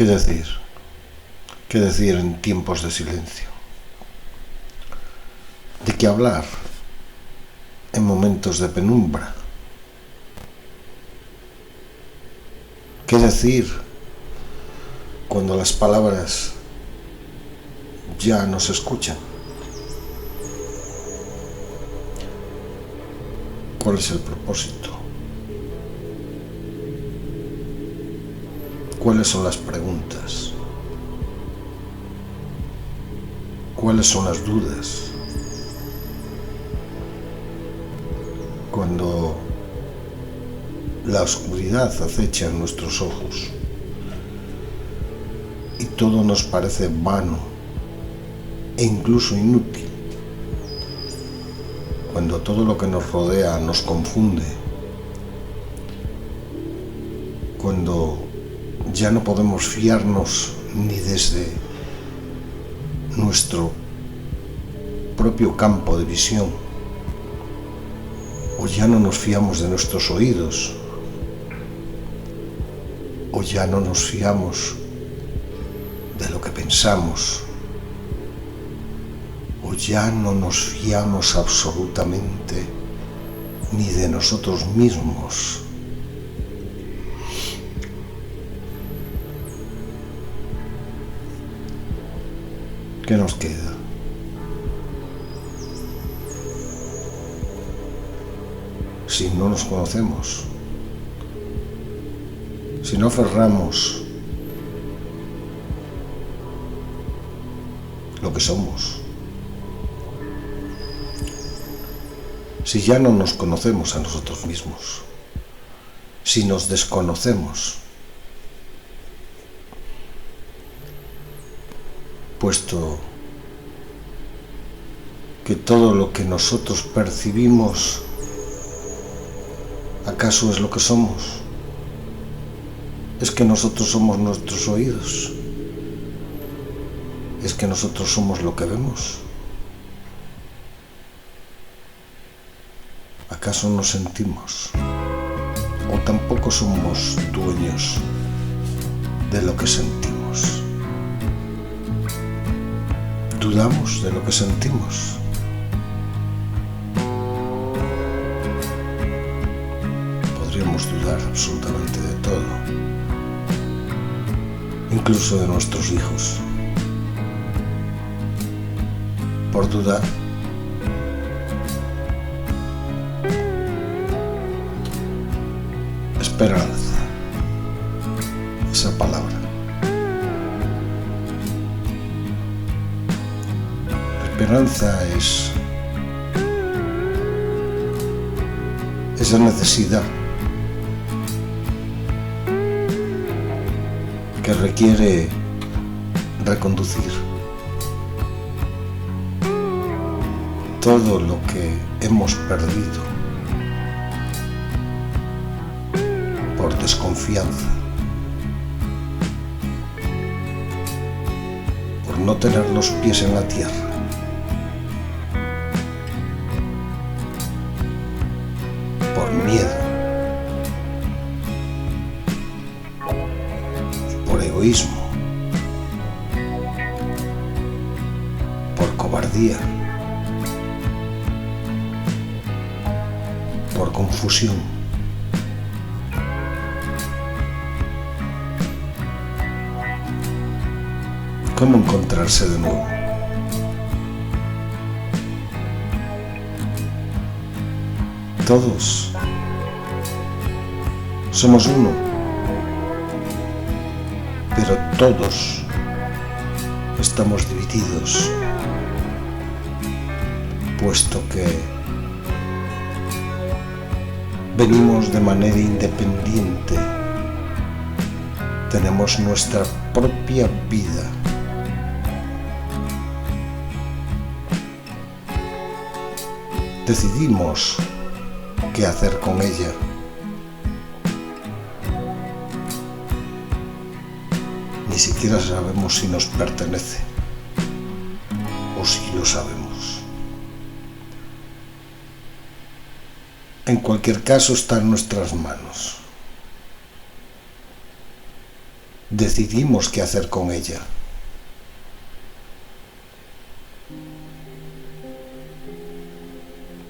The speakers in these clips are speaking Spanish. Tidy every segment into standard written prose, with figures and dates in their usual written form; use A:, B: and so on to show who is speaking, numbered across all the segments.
A: ¿Qué decir? ¿Qué decir en tiempos de silencio? ¿De qué hablar en momentos de penumbra? ¿Qué decir cuando las palabras ya no se escuchan? ¿Cuál es el propósito? ¿Cuáles son las preguntas? ¿Cuáles son las dudas? Cuando la oscuridad acecha en nuestros ojos y todo nos parece vano e incluso inútil, cuando todo lo que nos rodea nos confunde, cuando ya no podemos fiarnos ni desde nuestro propio campo de visión, o ya no nos fiamos de nuestros oídos, o ya no nos fiamos de lo que pensamos, o ya no nos fiamos absolutamente ni de nosotros mismos. ¿Qué nos queda? Si no nos conocemos, si no aferramos lo que somos, si ya no nos conocemos a nosotros mismos, si nos desconocemos, puesto que todo lo que nosotros percibimos ¿acaso es lo que somos? ¿Es que nosotros somos nuestros oídos? ¿Es que nosotros somos lo que vemos? ¿Acaso nos sentimos? ¿O tampoco somos dueños de lo que sentimos? ¿Dudamos de lo que sentimos? Podríamos dudar absolutamente de todo, incluso de nuestros hijos. Por dudar, esperanza, esa palabra. La esperanza es esa necesidad que requiere reconducir todo lo que hemos perdido por desconfianza, por no tener los pies en la tierra, por miedo, por egoísmo, por cobardía, por confusión. ¿Cómo encontrarse de nuevo? Todos somos uno, pero todos estamos divididos, puesto que venimos de manera independiente, tenemos nuestra propia vida. Decidimos qué hacer con ella. Ni siquiera sabemos si nos pertenece o si lo sabemos. En cualquier caso, está en nuestras manos. decidimos qué hacer con ella.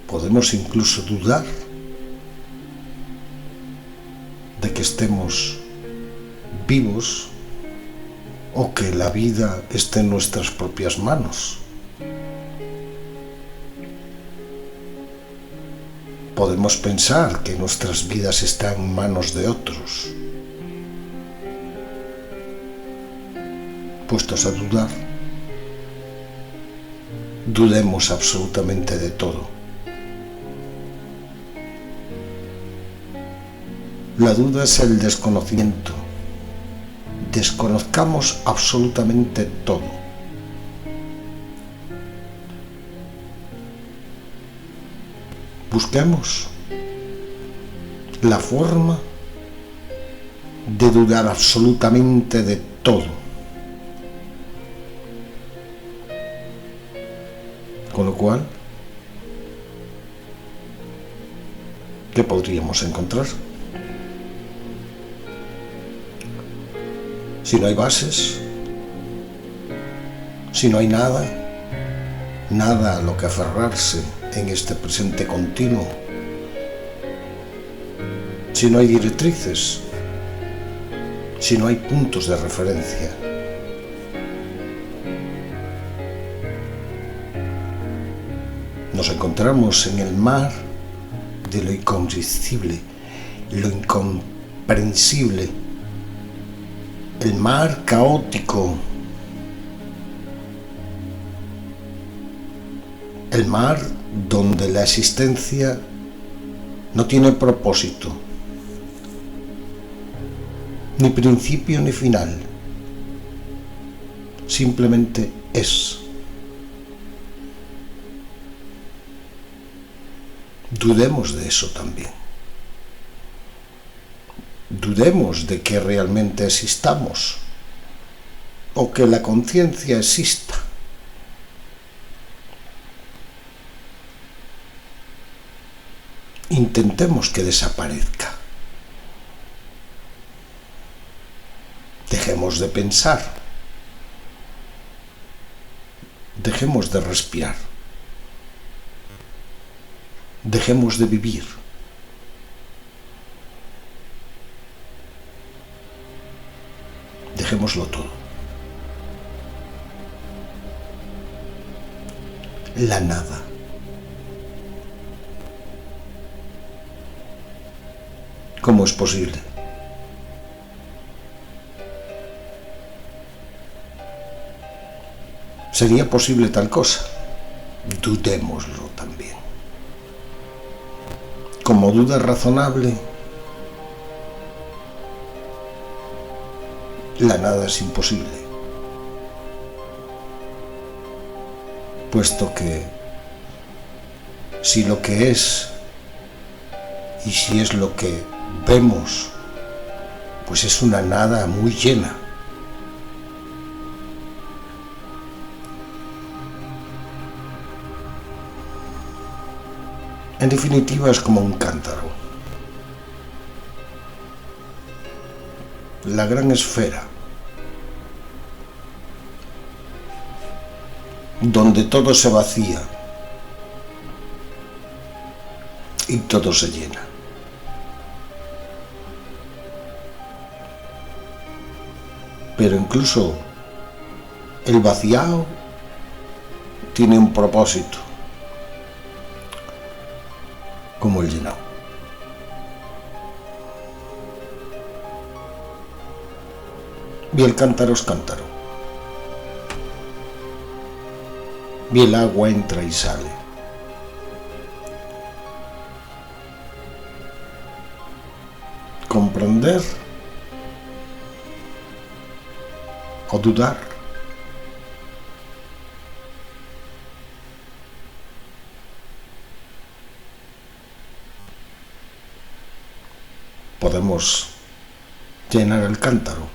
A: Podemos incluso dudar de que estemos vivos o que la vida esté en nuestras propias manos. Podemos pensar que nuestras vidas están en manos de otros. Puestos a dudar, dudemos absolutamente de todo. La duda es el desconocimiento. Desconozcamos absolutamente todo. Busquemos la forma de dudar absolutamente de todo. Con lo cual, ¿qué podríamos encontrar? Si no hay bases, si no hay nada a lo que aferrarse en este presente continuo, si no hay directrices, si no hay puntos de referencia, nos encontramos en el mar de lo incomprensible, lo incomprensible, el mar caótico, el mar donde la existencia no tiene propósito, ni principio ni final, simplemente es. Dudemos de eso también. Dudemos de que realmente existamos o que la conciencia exista. Intentemos que desaparezca. Dejemos de pensar. Dejemos de respirar. Dejemos de vivir. Dejémoslo todo. La nada. ¿Cómo es posible? ¿Sería posible tal cosa? Dudémoslo también. Como duda razonable, la nada es imposible, puesto que si lo que es y si es lo que vemos, pues es una nada muy llena. En definitiva, es como un cántaro. La gran esfera, donde todo se vacía y todo se llena. Pero incluso el vaciado tiene un propósito, como el llenado. Y el cántaro es cántaro. Y el agua entra y sale. Comprender o dudar podemos llenar el cántaro,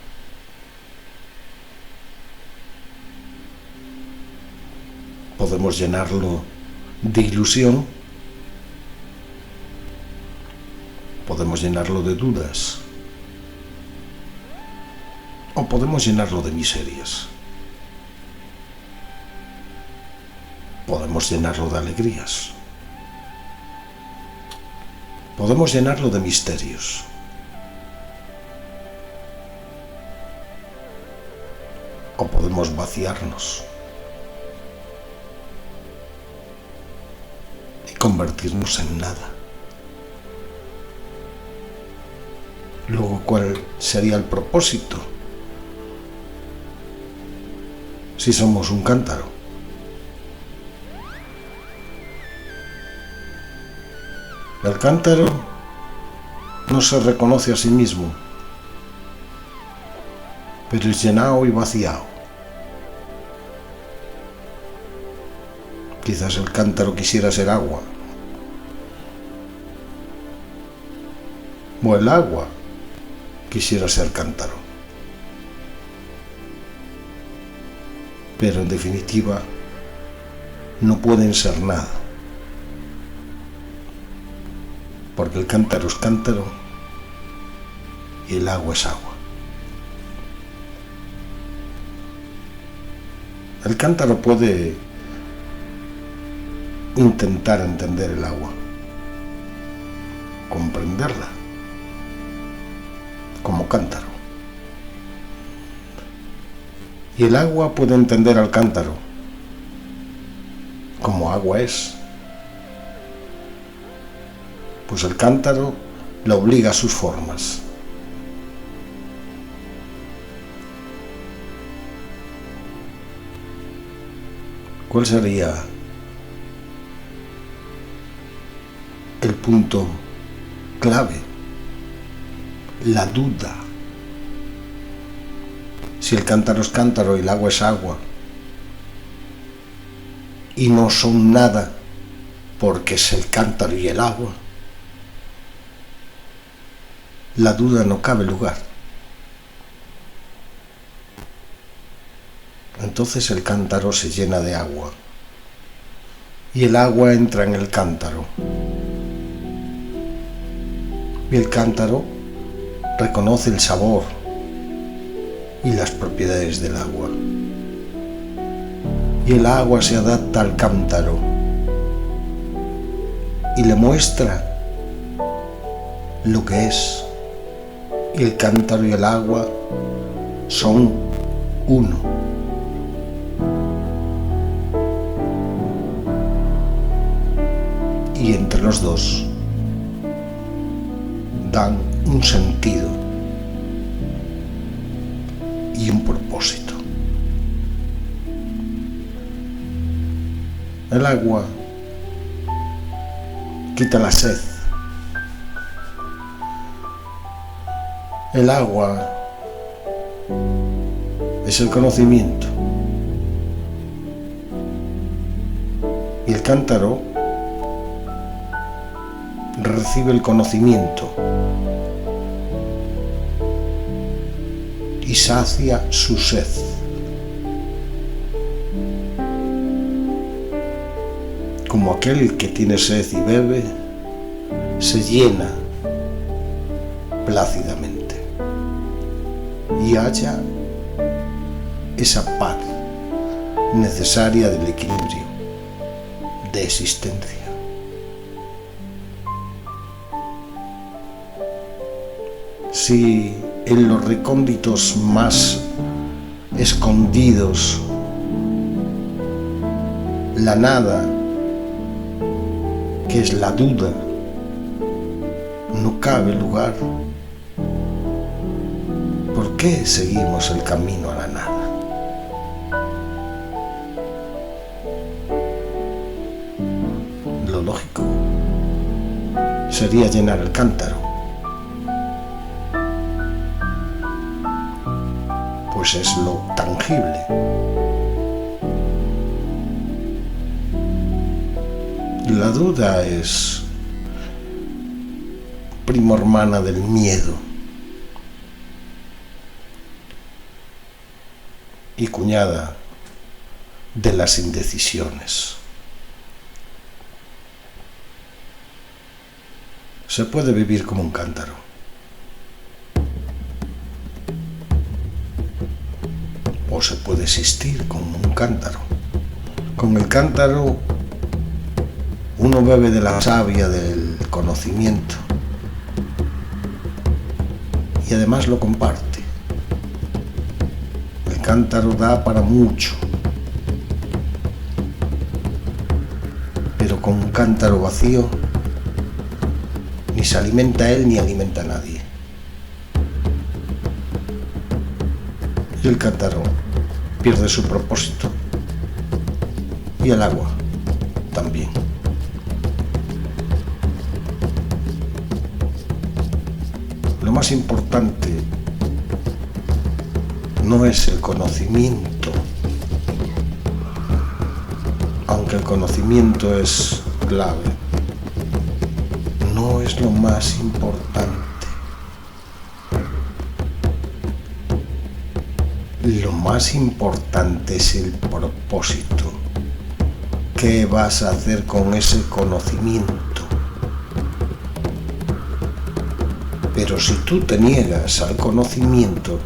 A: podemos llenarlo de ilusión, podemos llenarlo de dudas o podemos llenarlo de miserias. Podemos llenarlo de alegrías. Podemos llenarlo de misterios. O podemos vaciarnos y convertirnos en nada. Luego, ¿cuál sería el propósito si somos un cántaro? El cántaro no se reconoce a sí mismo, pero es llenado y vaciado. Quizás el cántaro quisiera ser agua, o el agua quisiera ser cántaro. Pero en definitiva, no pueden ser nada, porque el cántaro es cántaro y el agua es agua. El cántaro puede intentar entender el agua, comprenderla como cántaro. Y el agua puede entender al cántaro como agua es. Pues el cántaro la obliga a sus formas. ¿Cuál sería el punto clave? La duda. Si el cántaro es cántaro y el agua es agua, y no son nada porque es el cántaro y el agua, la duda no cabe lugar. Entonces el cántaro se llena de agua y el agua entra en el cántaro. Y el cántaro reconoce el sabor y las propiedades del agua. Y el agua se adapta al cántaro y le muestra lo que es. Y el cántaro y el agua son uno. Y entre los dos dan un sentido y un propósito. El agua quita la sed. El agua es el conocimiento. Y el cántaro recibe el conocimiento y sacia su sed. Como aquel que tiene sed y bebe, se llena plácidamente y halla esa paz necesaria del equilibrio de existencia. Si en los recónditos más escondidos la nada, que es la duda, no cabe lugar, ¿por qué seguimos el camino a la nada? Lo lógico sería llenar el cántaro, pues es lo tangible. La duda es prima hermana del miedo y cuñada de las indecisiones. Se puede vivir como un cántaro, o se puede existir como un cántaro. Con el cántaro uno bebe de la savia del conocimiento y además lo comparte. El cántaro da para mucho, pero con un cántaro vacío ni se alimenta él ni alimenta a nadie. Y el cántaro pierde su propósito y el agua también. Lo más importante no es el conocimiento, aunque el conocimiento es clave. No es lo más importante. Lo más importante es el propósito. ¿Qué vas a hacer con ese conocimiento? Pero si tú te niegas al conocimiento,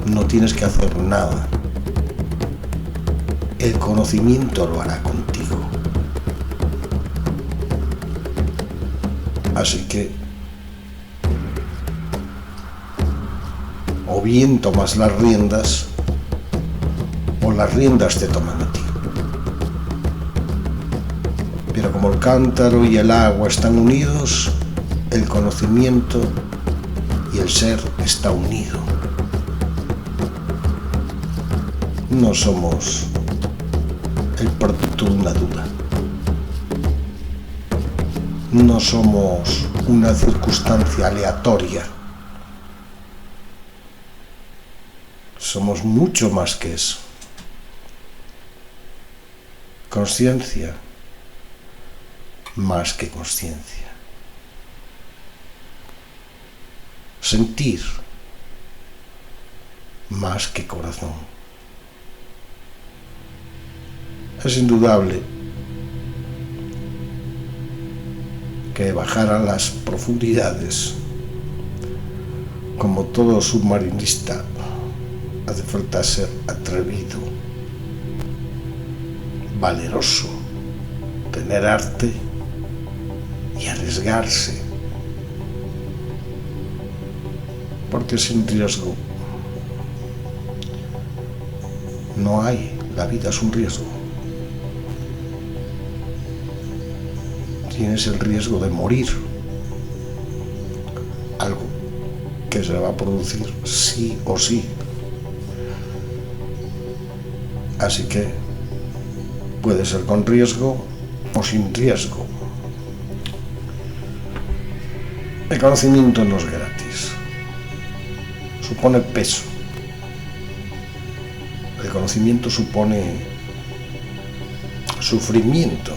A: no tienes que hacer nada. El conocimiento lo hará contigo. Así que o bien tomas las riendas o las riendas te toman a ti. Pero como el cántaro y el agua están unidos, el conocimiento y el ser está unido. No somos el producto de una duda. No somos una circunstancia aleatoria. Somos mucho más que eso. Consciencia, más que consciencia. Sentir, más que corazón. Es indudable que bajar a las profundidades, como todo submarinista, hace falta ser atrevido, valeroso, tener arte y arriesgarse, porque sin riesgo no hay, la vida es un riesgo. Tienes el riesgo de morir, algo que se va a producir sí o sí. Así que puede ser con riesgo o sin riesgo. El conocimiento no es gratis, supone peso. El conocimiento supone sufrimiento.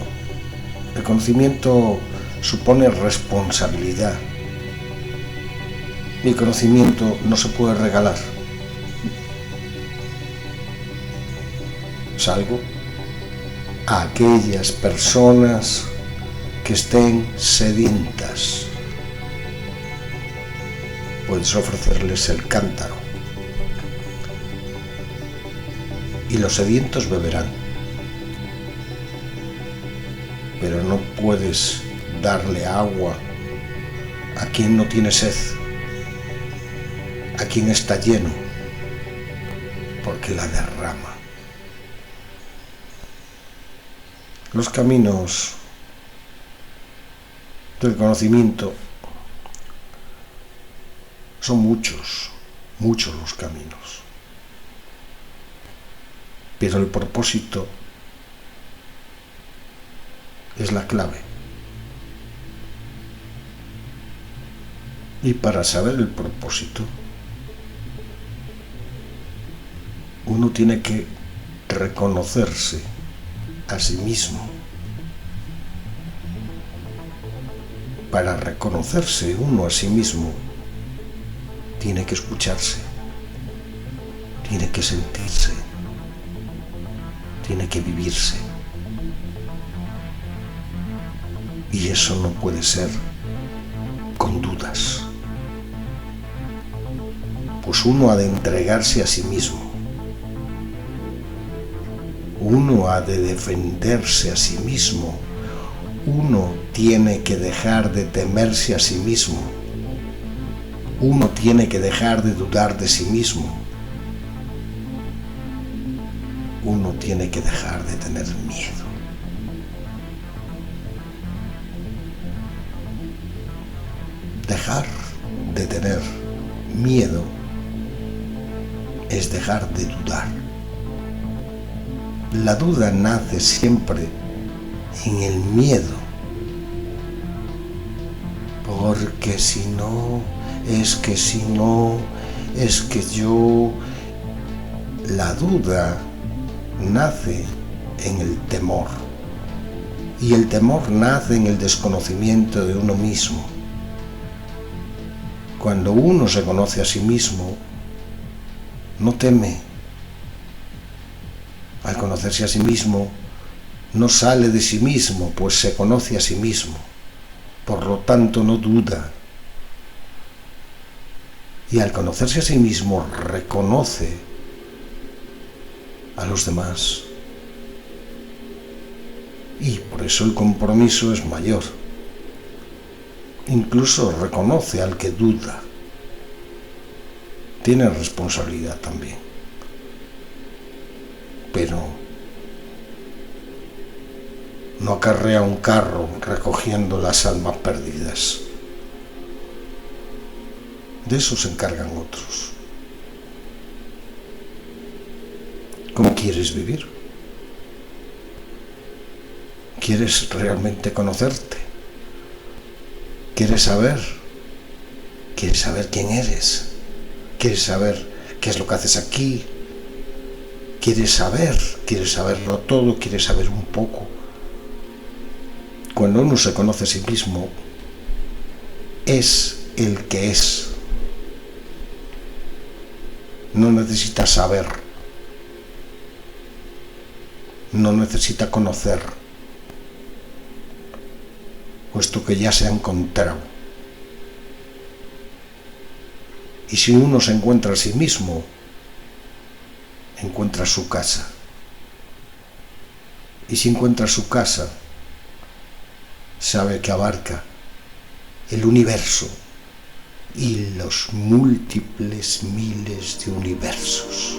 A: El conocimiento supone responsabilidad. Y el conocimiento no se puede regalar, salvo a aquellas personas que estén sedientas. Puedes ofrecerles el cántaro y los sedientos beberán, pero no puedes darle agua a quien no tiene sed, a quien está lleno, porque la derrama. Los caminos del conocimiento son muchos, muchos los caminos, pero el propósito es la clave. Y para saber el propósito, uno tiene que reconocerse a sí mismo. Para reconocerse uno a sí mismo, tiene que escucharse, tiene que sentirse, tiene que vivirse. Y eso no puede ser con dudas. pues uno ha de entregarse a sí mismo. Uno ha de defenderse a sí mismo. Uno tiene que dejar de temerse a sí mismo. Uno tiene que dejar de dudar de sí mismo. Uno tiene que dejar de tener miedo. Dejar de tener miedo es dejar de dudar. La duda nace siempre en el miedo, porque si no, es que si no, es que yo... La duda nace en el temor, y el temor nace en el desconocimiento de uno mismo. Cuando uno se conoce a sí mismo, no teme. Al conocerse a sí mismo, no sale de sí mismo, pues se conoce a sí mismo. Por lo tanto, no duda. Y al conocerse a sí mismo, reconoce a los demás. Y por eso el compromiso es mayor. Incluso reconoce al que duda. Tiene responsabilidad también. Pero no acarrea un carro recogiendo las almas perdidas. De eso se encargan otros. ¿Cómo quieres vivir? ¿Quieres realmente conocerte? ¿Quieres saber? ¿Quieres saber quién eres? ¿Quieres saber qué es lo que haces aquí? ¿Quieres saberlo todo? ¿Quieres saber un poco? Cuando uno se conoce a sí mismo, es el que es. No necesita saber. No necesita conocer, puesto que ya se ha encontrado. Y si uno se encuentra a sí mismo, encuentra su casa. Y si encuentra su casa, sabe que abarca el universo y los múltiples miles de universos.